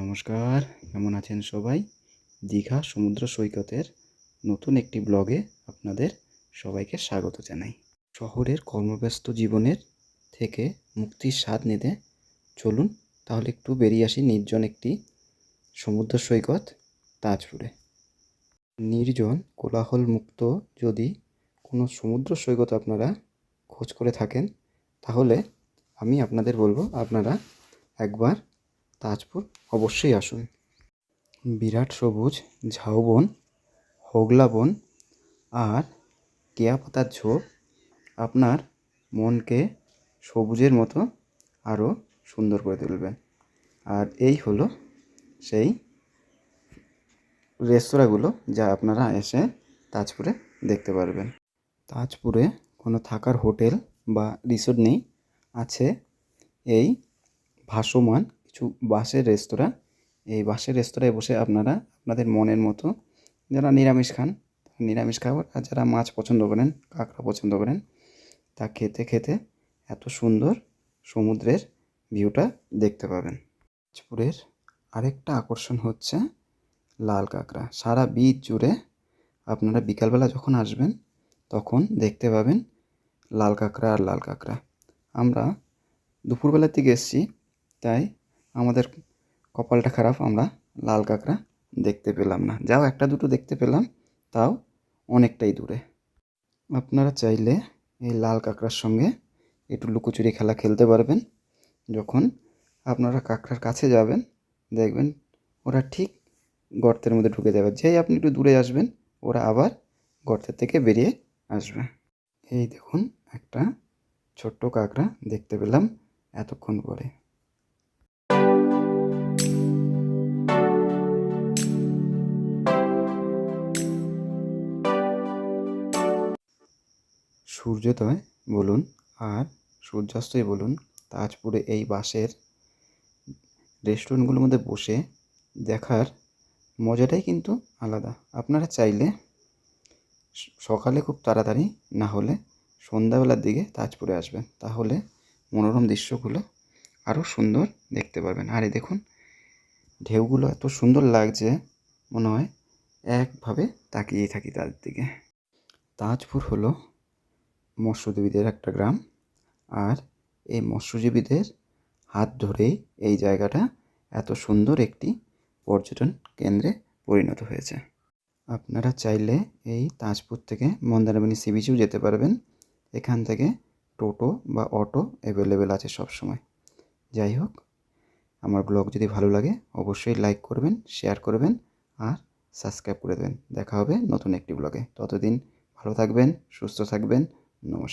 নমস্কার, কেমন আছেন সবাই? দীঘা সমুদ্র সৈকতের নতুন একটি ব্লগে আপনাদের সবাইকে স্বাগত জানাই। শহরের কর্মব্যস্ত জীবনের থেকে মুক্তির স্বাদ নিতে চলুন তাহলে একটু বেরিয়ে আসি নির্জন একটি সমুদ্র সৈকত তাজপুরে। নির্জন কোলাহলমুক্ত যদি কোনো সমুদ্র সৈকত আপনারা খোঁজ করে থাকেন তাহলে আমি আপনাদের বলবো আপনারা একবার তাজপুর অবশ্যই আসুন। বিরাট সবুজ ঝাউবন, হোগলা বন আর কেয়া পাতার ঝোপ আপনার মনকে সবুজের মতো আরও সুন্দর করে তুলবেন। আর এই হলো সেই রেস্তোরাঁগুলো যা আপনারা এসে তাজপুরে দেখতে পারবেন। তাজপুরে কোনো থাকার হোটেল বা রিসোর্ট নেই, আছে এই ভাসমান কিছু বাসের রেস্তোরাঁ। এই বাসের রেস্তোরাঁয় বসে আপনারা আপনাদের মনের মতো, যারা নিরামিষ খান নিরামিষ খাবার, আর যারা মাছ পছন্দ করেন, কাঁকড়া পছন্দ করেন, তা খেতে খেতে এত সুন্দর সমুদ্রের ভিউটা দেখতে পাবেন। তাজপুরের আরেকটা আকর্ষণ হচ্ছে লাল কাঁকড়া। সারা বিচ জুড়ে আপনারা বিকালবেলা যখন আসবেন তখন দেখতে পাবেন লাল কাঁকড়া আর লাল কাঁকড়া। আমরা দুপুরবেলার দিকে এসেছি, তাই আমাদের কপালটা খারাপ, আমরা লাল কাঁকড়া দেখতে পেলাম না। যাও একটা দুটো দেখতে পেলাম, তাও অনেকটাই দূরে। আপনারা চাইলে এই লাল কাঁকড়ার সঙ্গে একটু লুকোচুরি খেলা খেলতে পারবেন। যখন আপনারা কাঁকড়ার কাছে যাবেন দেখবেন ওরা ঠিক গর্তের মধ্যে ঢুকে যাবে। যেই আপনি একটু দূরে আসবেন ওরা আবার গর্তের থেকে বেরিয়ে আসবে। এই দেখুন, একটা ছোট্ট কাঁকড়া দেখতে পেলাম এতক্ষণ পরে। সূর্যোদয় বলুন আর সূর্যাস্তই বলুন, তাজপুরে এই বাসের রেস্টুরেন্টগুলোর মধ্যে বসে দেখার মজাটাই কিন্তু আলাদা। আপনারা চাইলে সকালে খুব তাড়াতাড়ি না হলে সন্ধ্যাবেলার দিকে তাজপুরে আসবেন, তাহলে মনোরম দৃশ্যগুলো আরও সুন্দর দেখতে পারবেন। আর এই দেখুন, ঢেউগুলো এত সুন্দর লাগছে, মনে হয় একভাবে তাকিয়েই থাকি তাদের দিকে। তাজপুর হলো মৎস্যজীবীদের একটা গ্রাম, আর এই মৎস্যজীবীদের হাত ধরেই এই জায়গাটা এত সুন্দর একটি পর্যটন কেন্দ্রে পরিণত হয়েছে। আপনারা চাইলে এই তাজপুর থেকে মন্দারমণি সি বিচেও যেতে পারবেন। এখান থেকে টোটো বা অটো অ্যাভেলেবেল আছে সব সময়। যাই হোক, আমার ব্লগ যদি ভালো লাগে অবশ্যই লাইক করবেন, শেয়ার করবেন আর সাবস্ক্রাইব করে দেবেন। দেখা হবে নতুন একটি ব্লগে। ততদিন ভালো থাকবেন, সুস্থ থাকবেন। নমস্কার।